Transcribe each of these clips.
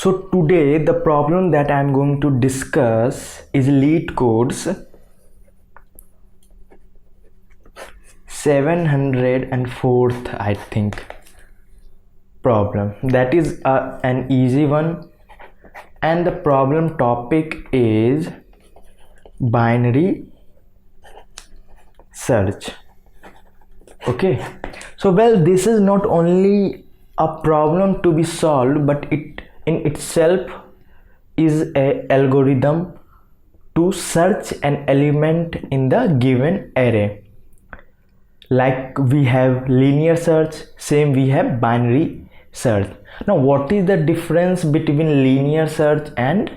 So today the problem that I'm going to discuss is LeetCode's 704th, I think, problem. That is an easy one, and the problem topic is binary search. Okay, so this is not only a problem to be solved, but it in itself is a algorithm to search an element in the given array. Like we have linear search, same we have binary search. Now what is the difference between linear search and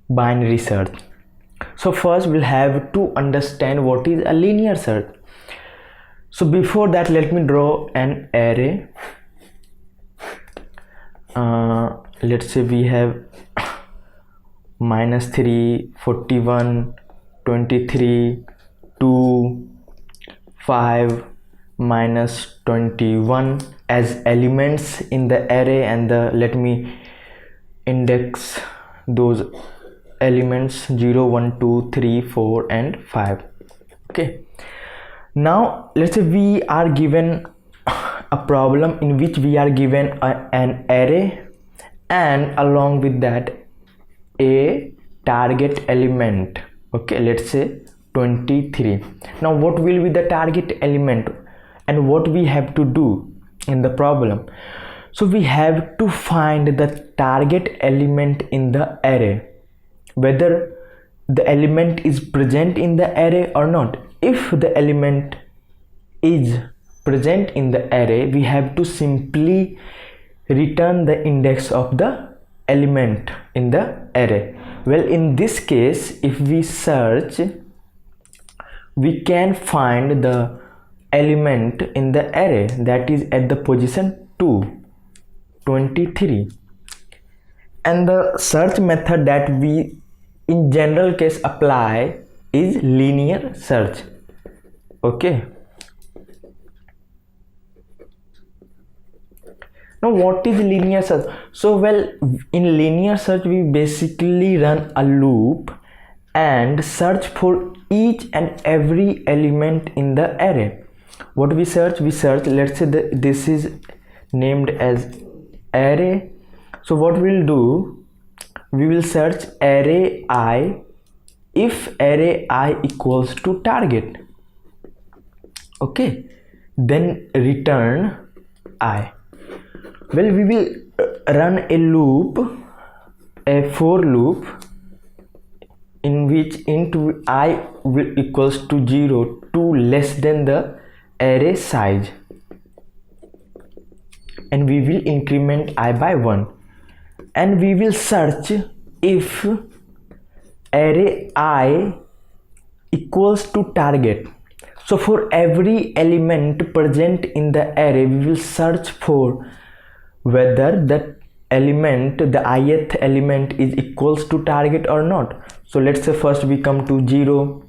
binary search? So first we'll have to understand what is a linear search. So before that, let me draw an array. Let's say we have -3, 41, 23, 2, 5, -21 as elements in the array, and let me index those elements 0, 1, 2, 3, 4 and 5. Okay, now let's say we are given a problem in which we are given an array, and along with that a target element. Okay, let's say 23. Now what will be the target element and what we have to do in the problem? So we have to find the target element in the array, whether the element is present in the array or not. If the element is present in the array, we have to simply return the index of the element in the array. Well, in this case, if we search, we can find the element in the array that is at the position 2, 23, and the search method that we in general case apply is linear search. Okay, now what is linear search? So in linear search we basically run a loop and search for each and every element in the array. What we search? Let's say this is named as array. So what we'll do, we will search array I if array I equals to target. Okay, then return I. Well, we will run a loop, a for loop, in which int I will equals to 0 to less than the array size, and we will increment I by 1, and we will search if array I equals to target. So for every element present in the array, we will search for whether the element, the ith element, is equals to target or not. So let's say first we come to 0.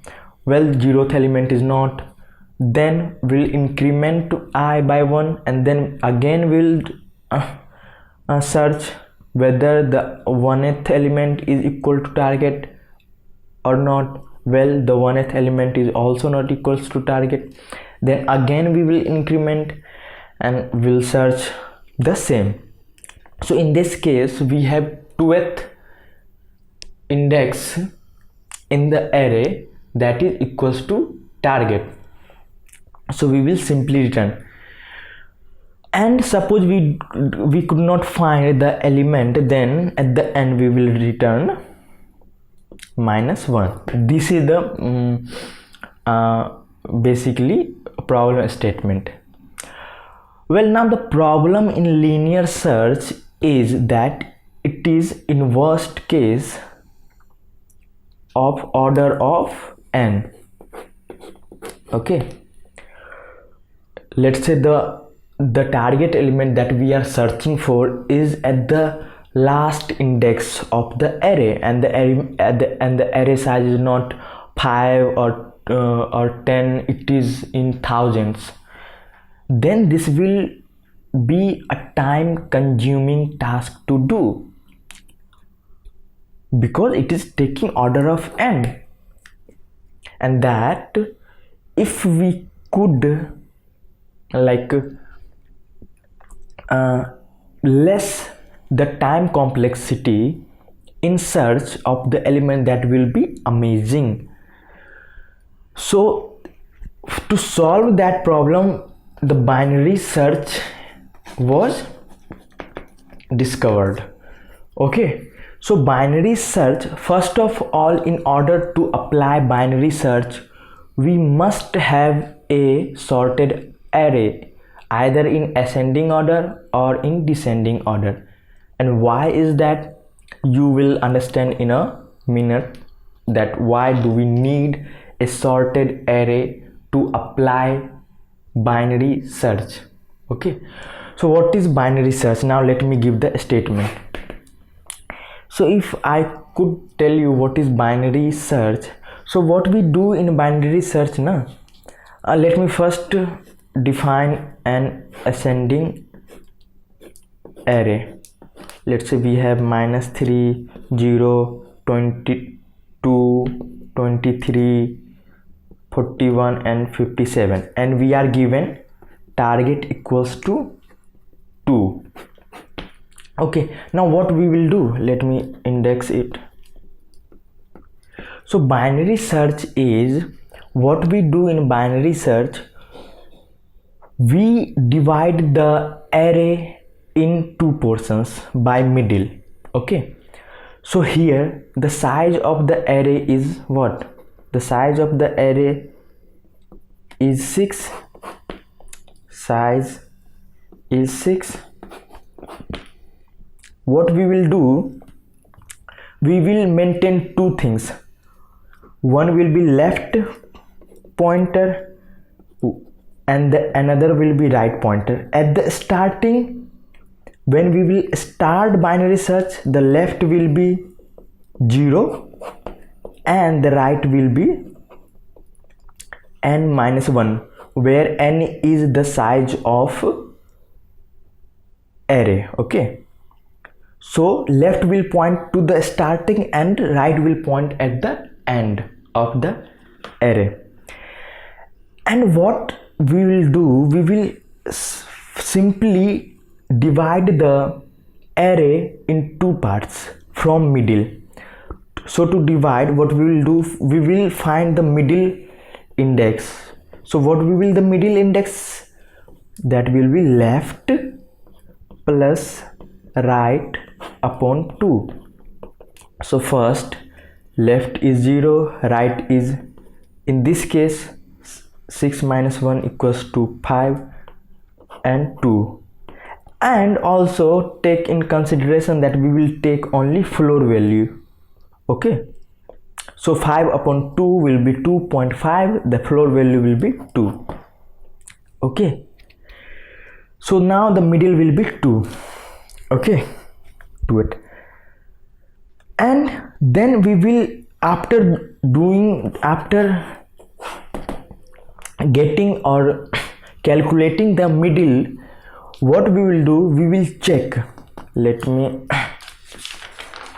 Well, 0th element is not. Then we'll increment to I by 1, and then again we'll search whether the 1th element is equal to target or not. Well, the 1th element is also not equals to target. Then again we will increment and we'll search the same. So in this case we have 2th index in the array that is equals to target. So we will simply return, and suppose we could not find the element, then at the end we will return -1. This is the basically problem statement. Well, now the problem in linear search is that it is in worst case of order of n. Okay, let's say the target element that we are searching for is at the last index of the array, and the array size is not 5 or 10, it is in thousands. Then this will be a time consuming task to do, because it is taking order of n, and that if we could less the time complexity in search of the element, that will be amazing. So to solve that problem, the binary search was discovered. Okay, so binary search, first of all, in order to apply binary search, we must have a sorted array either in ascending order or in descending order. And why is that? You will understand in a minute that why do we need a sorted array to apply binary search. Okay, so what is binary search? Now let me give the statement. So if I could tell you what is binary search, so what we do in binary search na, let me first define an ascending array. Let's say we have -3, 0, 22, 23, 41 and 57, and we are given target equals to 2. Okay, now what we will do, let me index it. So binary search is, what we do in binary search, we divide the array in two portions by middle. Okay, so here the size of the array is what? The size of the array is 6. Size is 6. What we will do, we will maintain two things. One will be left pointer and another will be right pointer. At the starting, when we will start binary search, the left will be 0 and the right will be n-1, where n is the size of array. Okay, so left will point to the starting and right will point at the end of the array. And what we will do, we will simply divide the array in two parts from middle. So to divide, what we will do, we will find the middle index. So what we will, the middle index, that will be left plus right upon 2. So first left is 0, right is, in this case, 6 minus 1 equals to 5 and 2. And also take in consideration that we will take only floor value. Okay, so 5 upon 2 will be 2.5, the floor value will be 2. Okay, so now the middle will be 2. Okay, do it. And then we will, after getting or calculating the middle, what we will do, we will check. Let me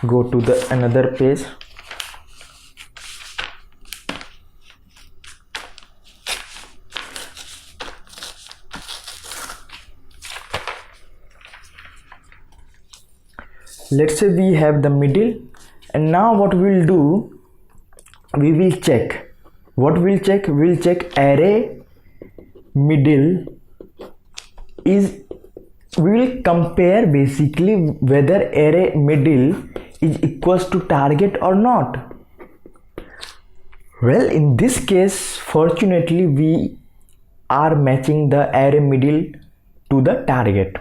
go to the another page. Let's say we have the middle, and now what we will do, we will check. What we'll check? We'll check array middle is, we will compare basically whether array middle is equals to target or not. Well, in this case, fortunately, we are matching the array middle to the target,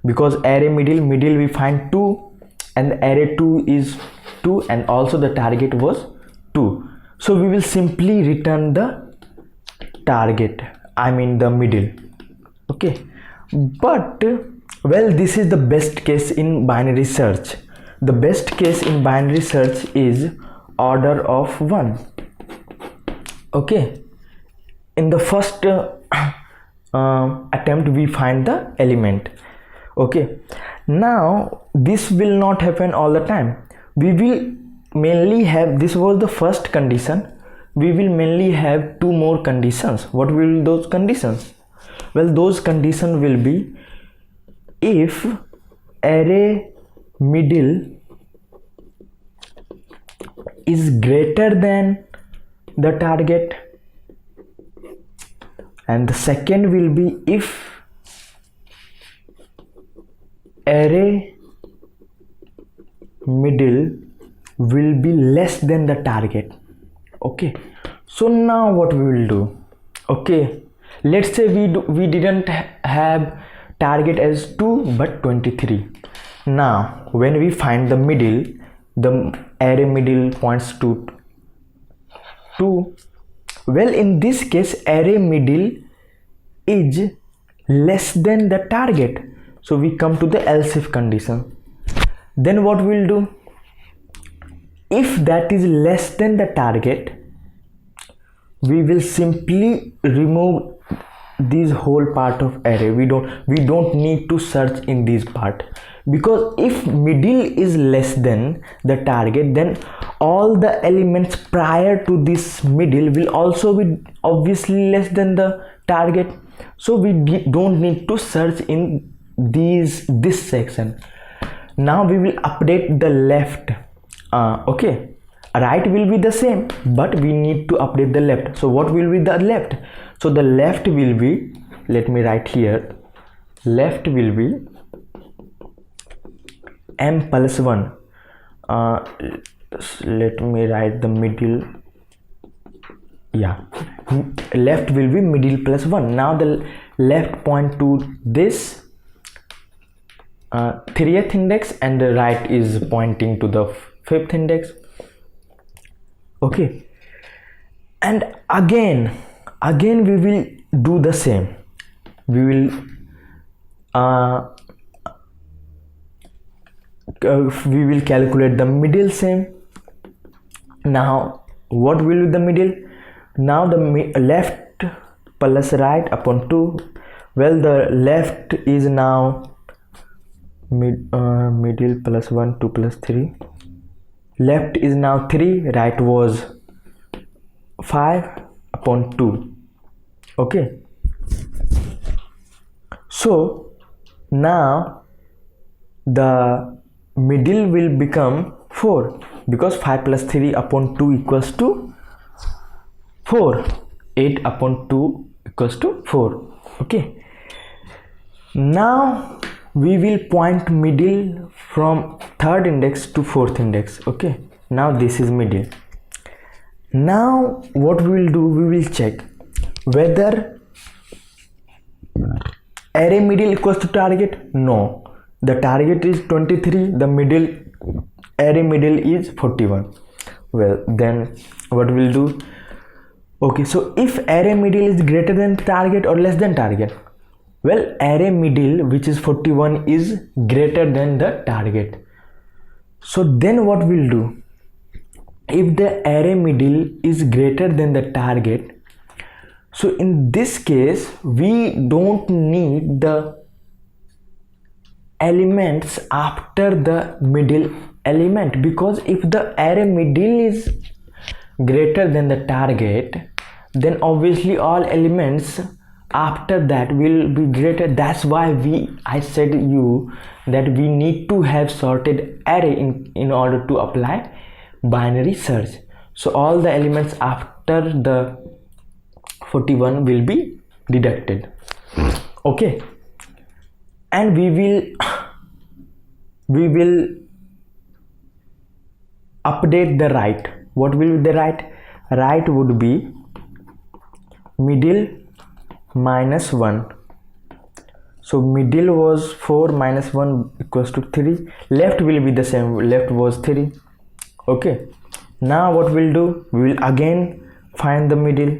because array middle we find 2 and the array 2 is 2 and also the target was 2. So we will simply return the target, I mean the middle. Okay, but well, this is the best case in binary search. The best case in binary search is order of 1. Okay, in the first attempt we find the element. Okay, now this will not happen all the time. we will mainly have, this was the first condition, we will mainly have two more conditions. What will those conditions? Well, those conditions will be if array middle is greater than the target, and the second will be if array middle will be less than the target. Okay, so now what we will do, okay, let's say we didn't have target as 2 but 23. Now when we find the middle, the array middle points to 2. Well, in this case array middle is less than the target, so we come to the else if condition. Then what we'll do, if that is less than the target, we will simply remove this whole part of array. We don't need to search in this part, because if middle is less than the target, then all the elements prior to this middle will also be obviously less than the target, so we don't need to search in this section. Now we will update the left. Okay, right will be the same, but we need to update the left. So what will be the left? So the left will be, let me write here, left will be m plus 1. Let me write the middle. Yeah, left will be middle plus 1. Now the left point to this 3th index, and the right is pointing to the 5th index. Okay, and again we will do the same. We will calculate the middle same. Now what will be the middle? Now the left plus right upon 2. Well, the left is now middle plus 1, 2 plus 3. Left is now 3, right was 5 upon 2. Okay, so now the middle will become 4, because 5 plus 3 upon 2 equals to 4. 8 upon 2 equals to 4. Okay, now we will point middle from 3rd index to 4th index. Okay, now this is middle. Now what we will do, we will check whether array middle equals to target. No, the target is 23, the middle array middle is 41. Well, then what we'll do, okay, so if array middle is greater than target or less than target, well, array middle, which is 41, is greater than the target. So then what we'll do, if the array middle is greater than the target, so in this case we don't need the elements after the middle element, because if the array middle is greater than the target, then obviously all elements after that will be greater. That's why I said you that we need to have sorted array in order to apply binary search. So all the elements after the 41 will be deducted. Okay, and we will update the right. What will be the right? Right would be middle minus 1. So middle was 4 minus 1 equals to 3. Left will be the same, left was 3. Okay, now what we'll do, we will again find the middle.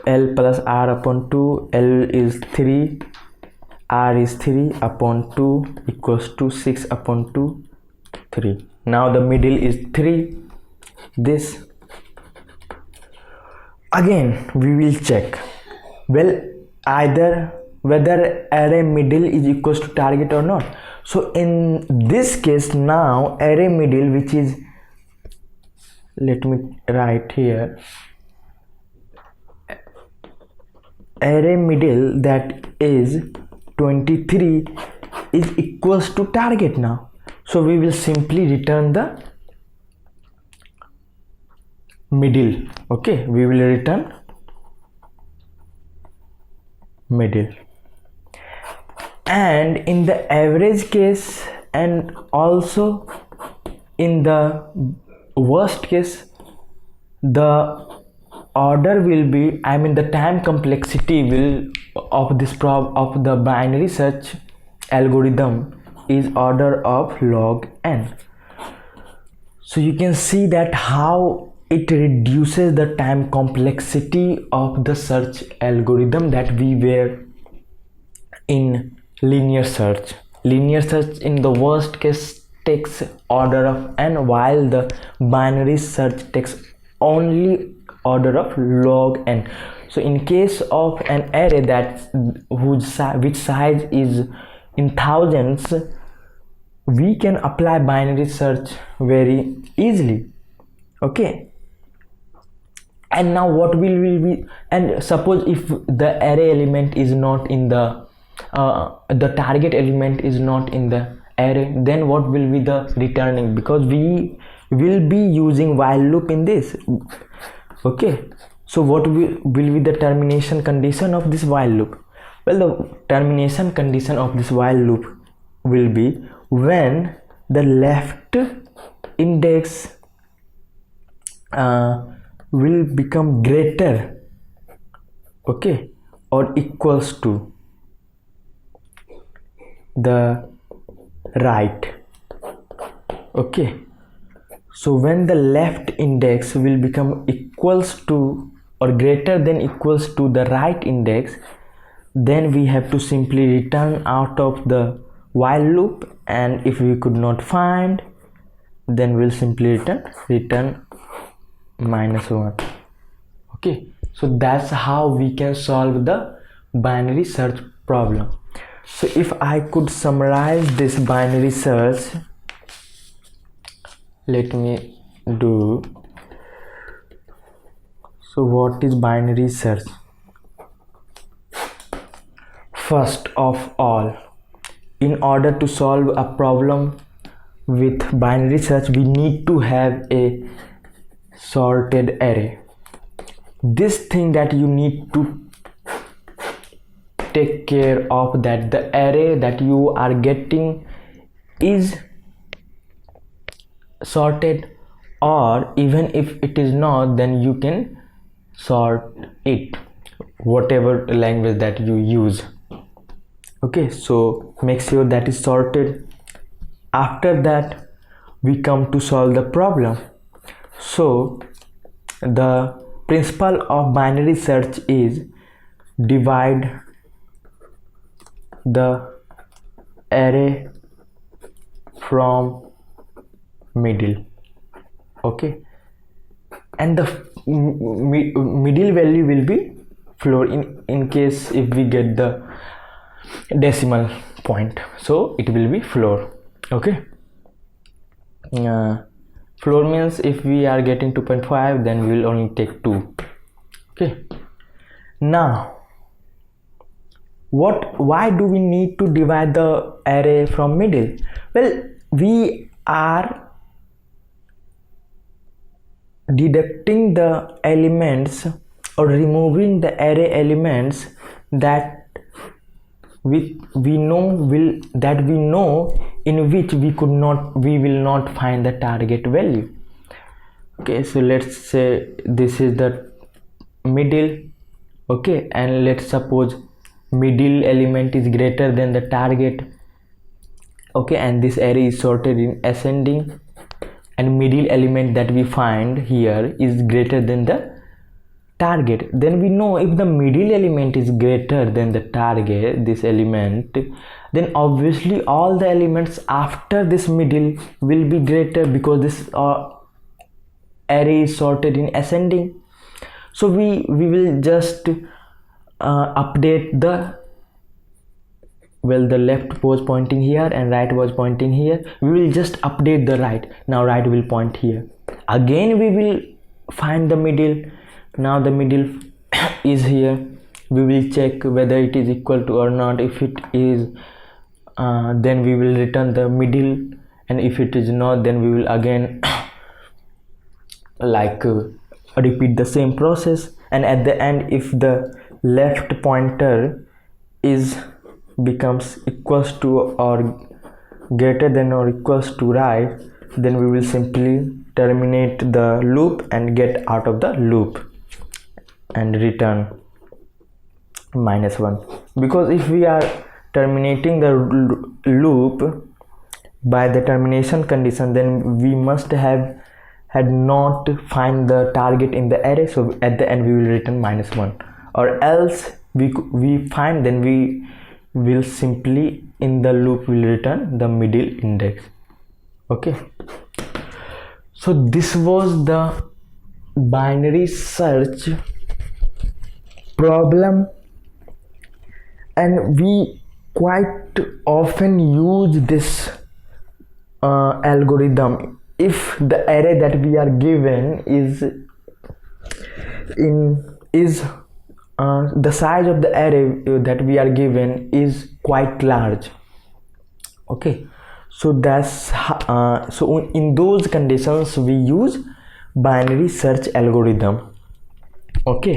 L plus R upon 2, L is 3, R is 3 upon 2 equals to 6 upon 2, 3. Now the middle is 3. This again we will check, well, either whether array middle is equals to target or not. So in this case, now array middle, which is, let me write here, array middle that is 23 is equals to target now. So we will simply return the middle. Okay, we will return middle. And in the average case and also in the worst case, the order will be, I mean the time complexity will of this of the binary search algorithm is order of log n. So you can see that how it reduces the time complexity of the search algorithm that we were in linear search. Linear search in the worst case takes order of n, while the binary search takes only order of log n. So in case of an array that which size is in thousands, we can apply binary search very easily. Okay, and now what will we, and suppose if the array element is not in the target element is not in the array, then what will be the returning, because we will be using while loop in this. Okay, so what will be the termination condition of this while loop? Well, the termination condition of this while loop will be when the left index will become greater, okay, or equals to the right. Okay, so when the left index will become equals to or greater than equals to the right index, then we have to simply return out of the while loop, and if we could not find, then we'll simply return -1. Okay, so that's how we can solve the binary search problem. So if I could summarize this binary search, let me do. So what is binary search? First of all, in order to solve a problem with binary search, we need to have a sorted array. This thing that you need to take care of, that the array that you are getting is sorted, or even if it is not, then you can sort it, whatever language that you use. Okay, so make sure that is sorted. After that, we come to solve the problem. So the principle of binary search is divide the array from middle. Okay, and the middle value will be floor in case if we get the decimal point, so it will be floor. Okay, floor means if we are getting 2.5, then we will only take 2. Okay, now why do we need to divide the array from middle? Well, we are deducting the elements or removing the array elements that we know in which we will not find the target value. Okay, so let's say this is the middle. Okay, and let's suppose middle element is greater than the target. Okay, and this array is sorted in ascending, and middle element that we find here is greater than the target. Then we know if the middle element is greater than the target, this element, then obviously all the elements after this middle will be greater, because this array is sorted in ascending. So we will just update the well, the left was pointing here and right was pointing here. We will just update the right. Now right will point here. Again we will find the middle. Now the middle is here. We will check whether it is equal to or not. If it is, then we will return the middle, and if it is not, then we will again repeat the same process. And at the end, if the left pointer is becomes equals to or greater than or equals to right, then we will simply terminate the loop and get out of the loop and return -1. Because if we are terminating the loop by the termination condition, then we must have had not find the target in the array, so at the end we will return -1. Or else we find, then we will simply in the loop will return the middle index. Okay, so this was the binary search problem, and we quite often use this algorithm if the array that we are given is the size of the array that we are given is quite large. Okay, so that's so in those conditions we use binary search algorithm. Okay,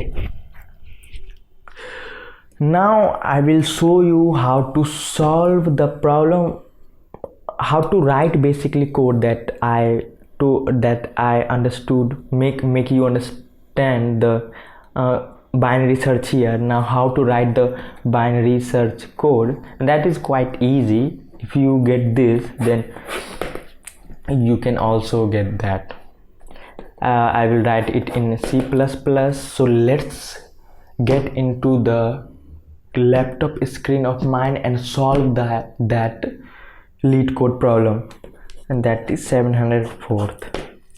now I will show you how to solve the problem, how to write basically code that I understood, make you understand the binary search here. Now how to write the binary search code, and that is quite easy. If you get this, then you can also get that. I will write it in C++. So let's get into the laptop screen of mine and solve that LeetCode problem, and that is 704th.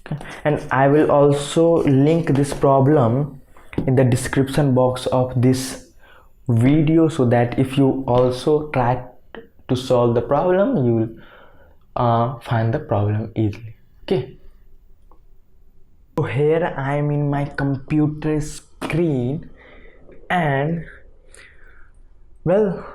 Okay. And I will also link this problem in the description box of this video, so that if you also try to solve the problem, you will find the problem easily. Okay, so here I am in my computer screen, and well,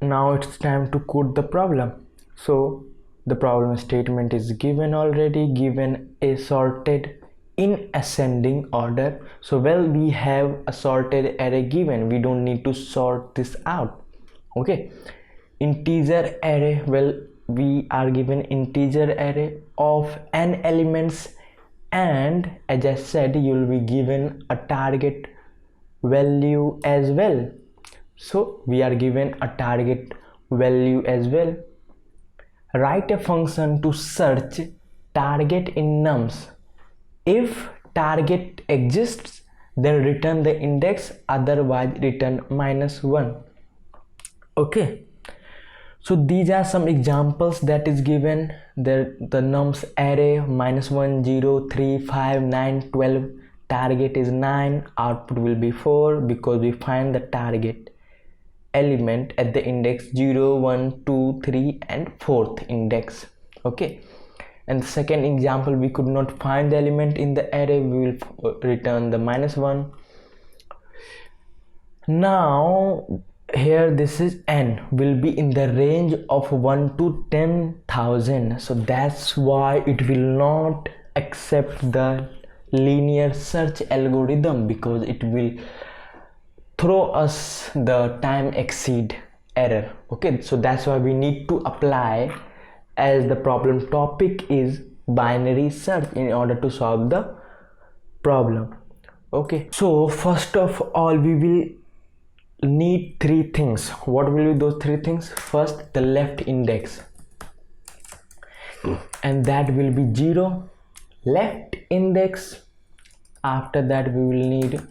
now it's time to code the problem. So the problem statement is given already, given a sorted in ascending order. So well, we have a sorted array given, we don't need to sort this out. Okay, integer array, well, we are given integer array of n elements, and as I said, you will be given a target value as well. So we are given a target value as well. Write a function to search target in nums. If target exists, then return the index, otherwise return -1. Okay, so these are some examples that is given. The nums array -1, 0, 3, 5, 9, 12. Target is 9, output will be 4 because we find the target element at the index 0, 1, 2, 3 and 4th index. Okay, and the second example, we could not find the element in the array, we will return the -1. Now here this is n will be in the range of 1 to 10,000, so that's why it will not accept the linear search algorithm, because it will throw us the time exceed error. Okay, so that's why we need to apply, as the problem topic is binary search, in order to solve the problem. Okay, so first of all we will need three things. What will be those three things? First, the left index, and that will be 0. Left index. After that we will need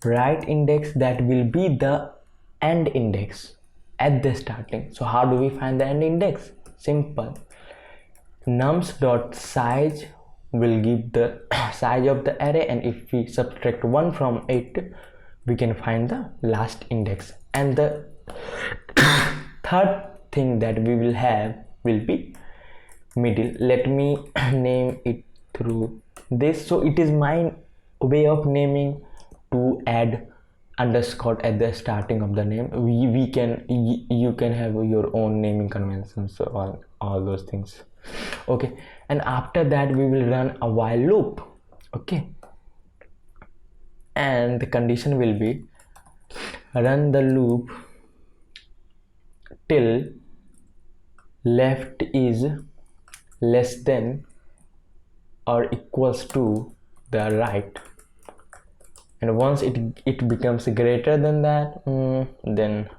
right index, that will be the end index at the starting. So how do we find the end index? Simple. nums.size will give the size of the array, and if we subtract 1 from it, we can find the last index. And the third thing that we will have will be middle. Let me name it through this. So it is my way of naming to add underscore at the starting of the name. You can have your own naming conventions, so all those things. Okay, and after that we will run a while loop. Okay, and the condition will be run the loop till left is less than or equals to the right, and once it becomes greater than that, then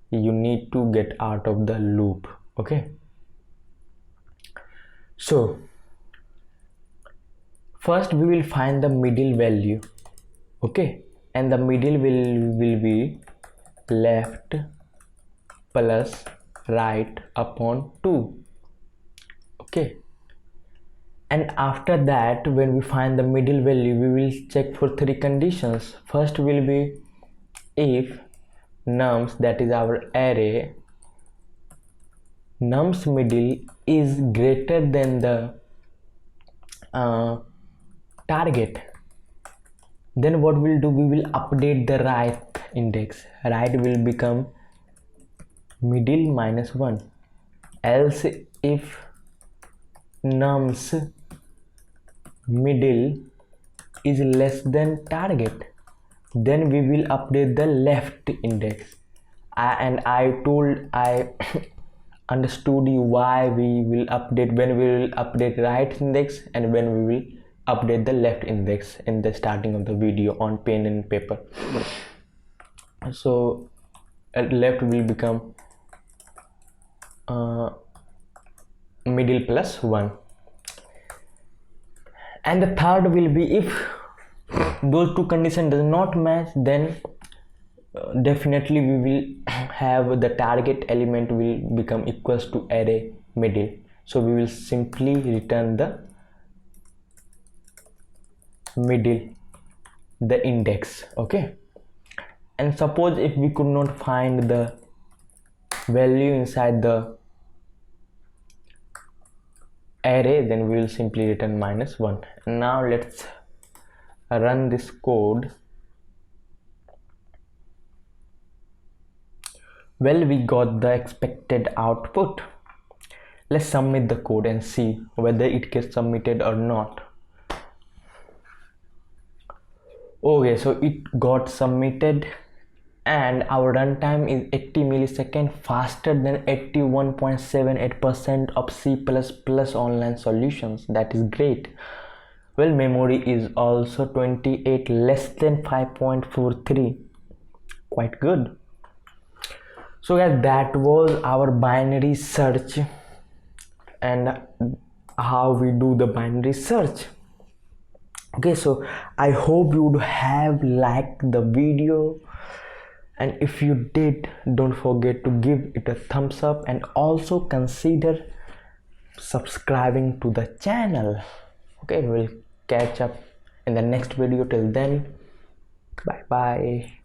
you need to get out of the loop. Okay, so first we will find the middle value. Okay, and the middle will be left plus right upon 2. Okay, and after that when we find the middle value, we will check for 3 conditions. First will be if nums, that is our array, nums middle is greater than the target, then what we'll do, we will update the right index. Right will become middle minus 1. Else if nums middle is less than target, then we will update the left index. I understood you why we will update, when we will update right index and when we will update the left index in the starting of the video on pen and paper. So left will become middle plus 1, and the third will be if those 2 conditions does not match, then definitely we will have the target element will become equals to array middle. So we will simply return the middle, the index. Okay, and suppose if we could not find the value inside the array, then we will simply return minus 1. Now let's run this code. Well, we got the expected output. Let's submit the code and see whether it gets submitted or not. Okay, so it got submitted and our runtime is 80 milliseconds faster than 81.78% of C++ online solutions. That is great. Well, memory is also 28 less than 5.43. Quite good. So guys, that was our binary search and how we do the binary search. Okay, so I hope you would have liked the video, and if you did, don't forget to give it a thumbs up and also consider subscribing to the channel. Okay, we'll catch up in the next video. Till then, bye bye.